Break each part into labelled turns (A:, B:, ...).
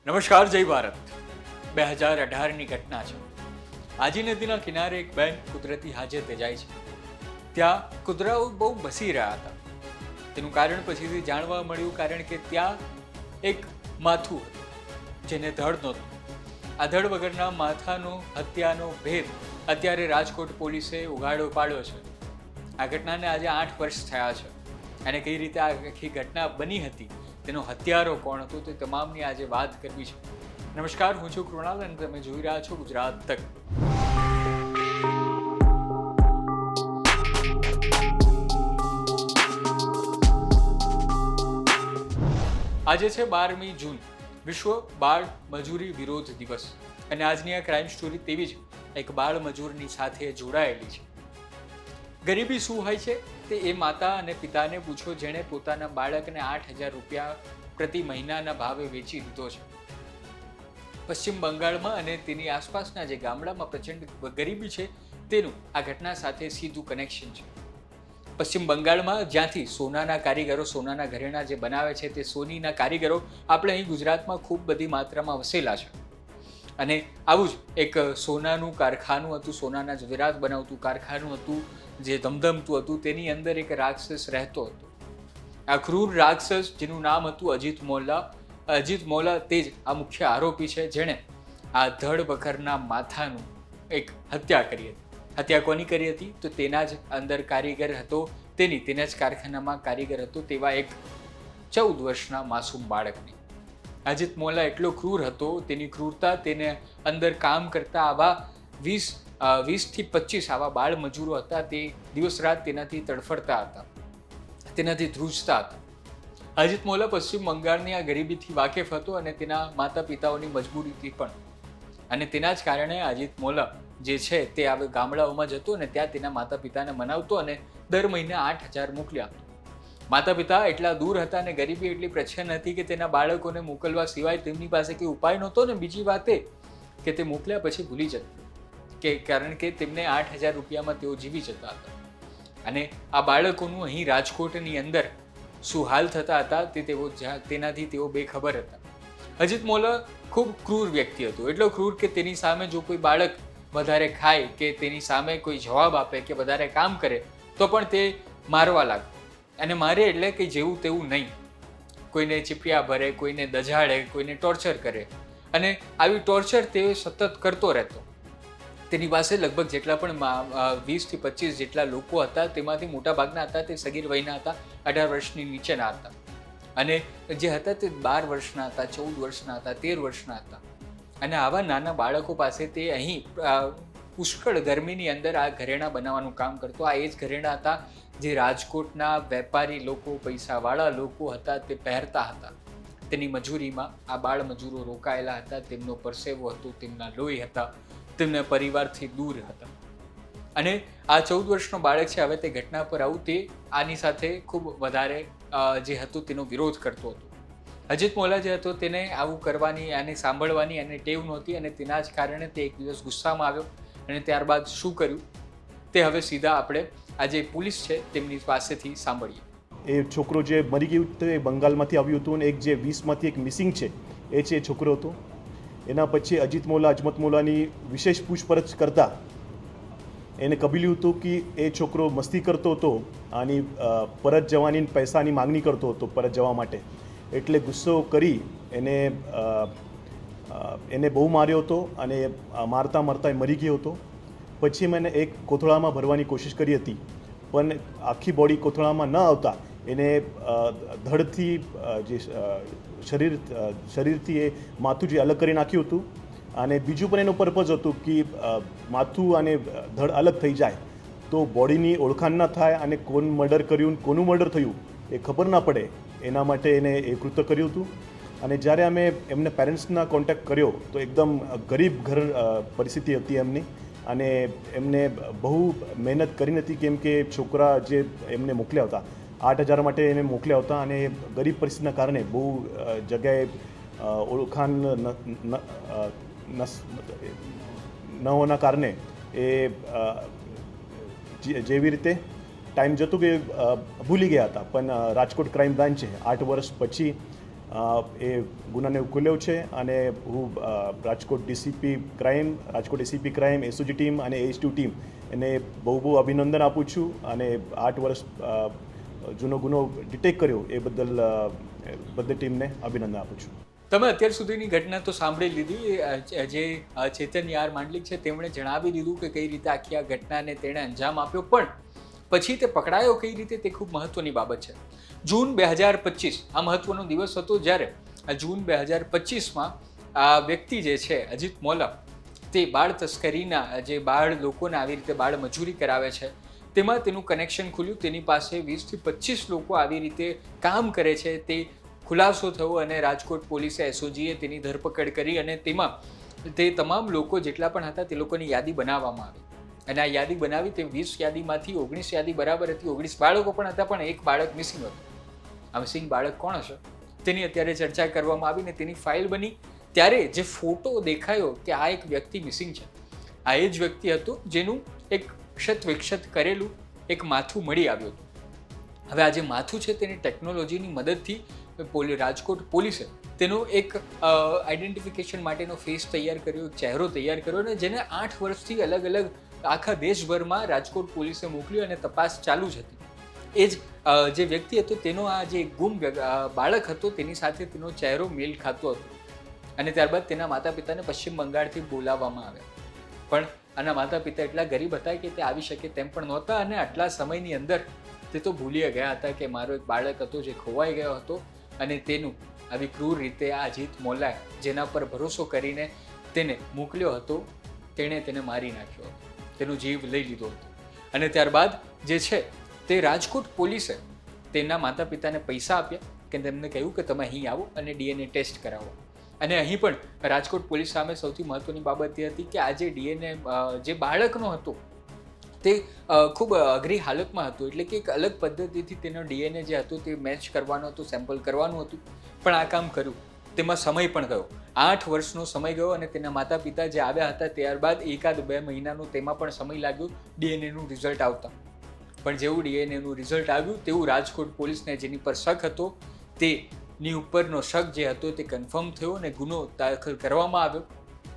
A: નમસ્કાર, જય ભારત. 2018ની ઘટના છે. આજી નદીના કિનારે એક બેન કુદરતી હાજતે જાય છે. ત્યાં કૂતરાઓ બહુ બસી રહ્યા હતા. તેનું કારણ પછીથી જાણવા મળ્યું, કારણ કે ત્યાં એક માથું હતું જેને ધડ નહોતું. આ ધડ વગરના માથાનો હત્યાનો ભેદ અત્યારે રાજકોટ પોલીસે ઉઘાડો પાડ્યો છે. આ ઘટનાને આજે 8 વર્ષ થયા છે અને કઈ રીતે આ આખી ઘટના બની હતી, તેનો હત્યારો કોણ હતો, તે તમામની આજે વાત કરવી છે. નમસ્કાર, હું છું કૃણાલ અને તમે જોઈ રહ્યા છો ગુજરાત તક. આજે છે 12મી જૂન, વિશ્વ બાળ મજૂરી વિરોધ દિવસ. અને આજની આ ક્રાઇમ સ્ટોરી તેવી જ એક બાળ મજૂરની સાથે જોડાયેલી છે. ગરીબી શું હોય છે તે એ માતા અને પિતાને પૂછો જેણે પોતાના બાળકને 8,000 રૂપિયા પ્રતિ મહિનાના ભાવે વેચી દીધો છે. પશ્ચિમ બંગાળમાં અને તેની આસપાસના જે ગામડામાં પ્રચંડ ગરીબી છે તેનું આ ઘટના સાથે સીધું કનેક્શન છે. પશ્ચિમ બંગાળમાં જ્યાંથી સોનાના કારીગરો સોનાના ઘરેણાં જે બનાવે છે તે સોનીના કારીગરો આપણે અહીં ગુજરાતમાં ખૂબ બધી માત્રામાં વસેલા છે. અને આવું જ એક સોનાનું કારખાનું હતું, સોનાના જવેરાત બનાવતું કારખાનું હતું જે ધમધમતું હતું. તેની અંદર એક રાક્ષસ રહેતો હતો. આ ક્રૂર રાક્ષસ જેનું નામ હતું અજીત મોલ્લા. અજીત મોલ્લા તે જ આ મુખ્ય આરોપી છે જેણે આ ધડ વગરના માથાનું એક હત્યા કરી હતી. હત્યા કોની કરી હતી તો તેના જ અંદર કારીગર હતો, તેના જ કારખાનામાં કારીગર હતો તેવા એક 14 વર્ષના માસૂમ બાળકની. અજીત મોલ્લા એટલો ક્રૂર હતો, તેની ક્રૂરતા તેને અંદર કામ કરતા આવા 20 થી 25 આવા બાળ મજૂરો હતા. તે દિવસ રાત તેનાથી તડફડતા હતા, તેનાથી ધ્રુજતા હતા. અજીત મોલ્લા પશ્ચિમ બંગાળની આ ગરીબીથી વાકેફ હતો અને તેના માતા પિતાઓની મજબૂરીથી પણ. અને તેના જ કારણે અજીત મોલ્લા જે છે તે આ ગામડાઓમાં જતો અને ત્યાં તેના માતા પિતાને મનાવતો અને દર મહિને 8,000 મોકલી આપતો. માતા પિતા એટલા દૂર હતા અને ગરીબી એટલી પ્રચ્છન્ન હતી કે તેના બાળકોને મોકલવા સિવાય તેમની પાસે કોઈ ઉપાય નહોતો. ને બીજી વાત એ કે તે મોકલ્યા પછી ભૂલી જતા, કારણ કે તેમને 8,000 રૂપિયામાં તેઓ જીવી જતા હતા. અને આ બાળકોનું અહીં રાજકોટની અંદર શું હાલ થતા હતા તેનાથી તેઓ બેખબર હતા. અજીત મોલ્લા ખૂબ ક્રૂર વ્યક્તિ હતો, એટલો ક્રૂર કે તેની સામે જો કોઈ બાળક વધારે ખાય કે તેની સામે કોઈ જવાબ આપે કે વધારે કામ કરે તો પણ તે મારવા લાગે. અને મારે એટલે કે જેવું તેવું નહીં, કોઈને ચીપિયા ભરે, કોઈને દજાડે, કોઈને ટોર્ચર કરે. અને આવી ટોર્ચર તે સતત કરતો રહેતો. તેની પાસે લગભગ જેટલા પણ 20 થી 25 જેટલા લોકો હતા તેમાંથી મોટા ભાગના હતા તે સગીર વયના હતા, 18 વર્ષની નીચેના હતા. અને જે હતા તે 12 વર્ષના હતા, 14 વર્ષના હતા, 13 વર્ષના હતા. અને આવા નાના બાળકો પાસે તે અહીં પુષ્કળ ગરમીની અંદર આ ઘરેણાં બનાવવાનું કામ કરતો. આ એ જ ઘરેણાં હતા જે રાજકોટના વેપારી લોકો, પૈસાવાળા લોકો હતા તે પહેરતા હતા. તેની મજૂરીમાં આ બાળ મજૂરો રોકાયેલા હતા. તેમનો પરસેવો હતો, તેમના લોહી હતા, તેમના પરિવારથી દૂર હતા. અને આ 14 વર્ષનો બાળક છે, હવે તે ઘટના પર આવું તે આની સાથે ખૂબ વધારે જે હતું તેનો વિરોધ કરતો હતો. અજીત મોલ્લા જે હતો તેને આવું કરવાની અને સાંભળવાની અને ટેવ નહોતી અને તેના જ કારણે તે એક દિવસ ગુસ્સામાં આવ્યો અને ત્યારબાદ શું કર્યું તે હવે સીધા આપણે આજે પોલીસ છે તેમની પાસેથી સાંભળીએ.
B: એ છોકરો જે મરી ગયું હતું એ બંગાળમાંથી આવ્યું હતું અને એક જે 20માંથી એક મિસિંગ છે એ છે એ છોકરો હતો. એના પછી અજીત મોલ્લા અજમત મોલ્લાની વિશેષ પૂછપરછ કરતા એને કબૂલ્યું હતું કે એ છોકરો મસ્તી કરતો હતો અને પરત જવાની પૈસાની માંગણી કરતો હતો પરત જવા માટે. એટલે ગુસ્સો કરી એને બહુ માર્યો હતો અને મારતા મારતા મરી ગયો હતો. પછી મેં એક કોથળામાં ભરવાની કોશિશ કરી હતી, પણ આખી બોડી કોથળામાં ન આવતા એને ધડથી જે શરીરથી એ માથું જે અલગ કરી નાખ્યું હતું. અને બીજું પણ એનું પર્પઝ હતું કે માથું અને ધડ અલગ થઈ જાય તો બોડીની ઓળખાણ ન થાય અને કોણ મર્ડર કર્યું, કોનું મર્ડર થયું એ ખબર ના પડે, એના માટે એને એ કૃત્ય કર્યું હતું. અને જ્યારે અમે એમને પેરેન્ટ્સના કોન્ટેક્ટ કર્યો તો એકદમ ગરીબ ઘર પરિસ્થિતિ હતી એમની. અને એમને બહુ મહેનત કરી નથી, કેમ કે છોકરા જે એમને મોકલ્યા હતા 8,000 માટે એને મોકલ્યા હતા અને ગરીબ પરિસ્થિતિના કારણે બહુ જગ્યાએ ઓળખાણ ન હોવાના કારણે એ જેવી રીતે ટાઈમ જતું કે ભૂલી ગયા હતા. પણ રાજકોટ ક્રાઇમ બ્રાન્ચે 8 વર્ષ પછી એ ગુનાને ઉકેલ્યો છે અને હું Rajkot DCP crime SOG team અને એચ2 ટીમ એને બહુ બહુ અભિનંદન આપું છું અને 8 વર્ષ જૂનો ગુનો ડિટેક્ટ કર્યો એ બદલ ટીમને અભિનંદન આપું છું.
A: તમે અત્યાર સુધીની ઘટના તો સાંભળી લીધી. જે ચેતન યાર માંડલિક છે તેમણે જણાવી દીધું કે કઈ રીતે આખી આ ઘટનાને તેણે અંજામ આપ્યો, પણ પછી તે પકડાયો કઈ રીતે તે ખૂબ મહત્વની બાબત છે. જૂન 2025 આ મહત્વનો દિવસ હતો જ્યારે જૂન 2025માં આ વ્યક્તિ જે છે અજીત મોલા તે બાળ તસ્કરીના જે બાળ લોકોને આવી રીતે બાળ મજૂરી કરાવે છે તેમાં તેનું કનેક્શન ખુલ્યું. તેની પાસે 20 થી 25 લોકો આવી રીતે કામ કરે છે તે ખુલાસો થયો અને રાજકોટ પોલીસે એસઓજીએ તેની ધરપકડ કરી અને તેમાં તે તમામ લોકો જેટલા પણ હતા તે લોકોની યાદી બનાવવામાં આવી અને આ યાદી બનાવી તે 20 યાદીમાંથી 19 યાદી બરાબર હતી. 19 બાળકો પણ હતા, પણ એક બાળક મિસિંગ હતું. આ મિસિંગ બાળક કોણ હશે તેની અત્યારે ચર્ચા કરવામાં આવી ને તેની ફાઇલ બની. ત્યારે જે ફોટો દેખાયો કે આ એક વ્યક્તિ મિસિંગ છે, આ એ જ વ્યક્તિ હતો જેનું એક ક્ષત વિક્ષત કરેલું એક માથું મળી આવ્યું હતું. હવે આ જે માથું છે તેની ટેકનોલોજીની મદદથી રાજકોટ પોલીસે તેનો એક આઈડેન્ટિફિકેશન માટેનો ફેસ તૈયાર કર્યો, ચહેરો તૈયાર કર્યો અને જેને 8 વર્ષથી અલગ અલગ આખા દેશભરમાં રાજકોટ પોલીસે મોકલ્યો અને તપાસ ચાલુ જ હતી. એ જ જે વ્યક્તિ હતો તેનો આ જે ગુમ બાળક હતો તેની સાથે તેનો ચહેરો મેલ ખાતો હતો અને ત્યારબાદ તેના માતા પિતાને પશ્ચિમ બંગાળથી બોલાવવામાં આવ્યા. પણ આના માતા પિતા એટલા ગરીબ હતા કે તે આવી શકે તેમ પણ નહોતા અને આટલા સમયની અંદર તે તો ભૂલી ગયા હતા કે મારો એક બાળક હતો જે ખોવાઈ ગયો હતો અને તેનું આવી ક્રૂર રીતે આ અજીત મોલાએ જેના પર ભરોસો કરીને તેને મોકલ્યો હતો તેણે તેને મારી નાખ્યો હતો, તેનો જીવ લઈ લીધો હતો. અને ત્યારબાદ જે છે તે રાજકોટ પોલીસે તેના માતા પિતાને પૈસા આપ્યા કે તેમને કહ્યું કે તમે અહીં આવો અને ડીએનએ ટેસ્ટ કરાવો. અને અહીં પણ રાજકોટ પોલીસ સામે સૌથી મહત્વની બાબત એ હતી કે આ જે ડીએનએ જે બાળકનો હતો તે ખૂબ અઘરી હાલતમાં હતું, એટલે કે એક અલગ પદ્ધતિથી તેનો ડીએનએ જે હતો તે મેચ કરવાનો હતો, સેમ્પલ કરવાનું હતું, પણ આ કામ કર્યું. તેમાં સમય પણ ગયો, 8 વર્ષનો સમય ગયો અને તેના માતા પિતા જે આવ્યા હતા ત્યારબાદ 1-2 મહિનાનો તેમાં પણ સમય લાગ્યો ડીએનએનું રિઝલ્ટ આવતા. પણ જેવું ડીએનએનું રિઝલ્ટ આવ્યું તેવું રાજકોટ પોલીસને જેની પર શક હતો તેની ઉપરનો શક જે હતો તે કન્ફર્મ થયો અને ગુનો દાખલ કરવામાં આવ્યો.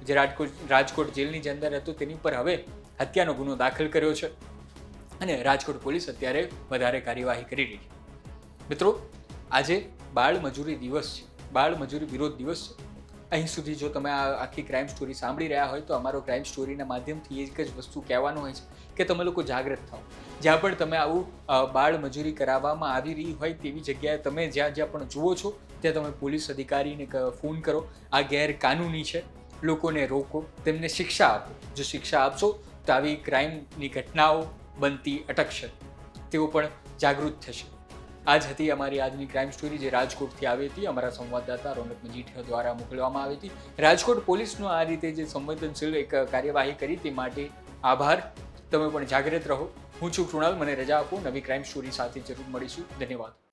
A: જે રાજકોટ જેલની જે અંદર હતો તેની પર હવે હત્યાનો ગુનો દાખલ કર્યો છે અને રાજકોટ પોલીસ અત્યારે વધારે કાર્યવાહી કરી રહી છે. મિત્રો, આજે બાળ મજૂરી દિવસ છે, બાળ મજૂરી વિરોધ દિવસ છે. અહીં સુધી જો તમે આ આખી ક્રાઇમ સ્ટોરી સાંભળી રહ્યા હોય તો અમારો ક્રાઇમ સ્ટોરીના માધ્યમથી એક જ વસ્તુ કહેવાનું હોય છે કે તમે લોકો જાગૃત થાઓ. જ્યાં પણ તમે આવું બાળ મજૂરી કરાવવામાં આવી રહી હોય તેવી જગ્યાએ તમે જ્યાં પણ જુઓ છો ત્યાં તમે પોલીસ અધિકારીને ફોન કરો. આ ગેરકાનૂની છે, લોકોને રોકો, તેમને શિક્ષા આપો. જો શિક્ષા આપશો તો આવી ક્રાઇમની ઘટનાઓ બનતી અટકશે, તેઓ પણ જાગૃત થશે. આ જ હતી અમારી આજની ક્રાઇમ સ્ટોરી જે રાજકોટથી આવી હતી. અમારા સંવાદદાતા રોનક મજીઠિયા દ્વારા મોકલવામાં આવી હતી. રાજકોટ પોલીસનો આ રીતે જે સંવેદનશીલ એક કાર્યવાહી કરી તે માટે આભાર. તમે પણ જાગૃત રહો. હું છું કૃણાલ, મને રજા આપો. નવી ક્રાઇમ સ્ટોરી સાથે જરૂર મળીશું. ધન્યવાદ.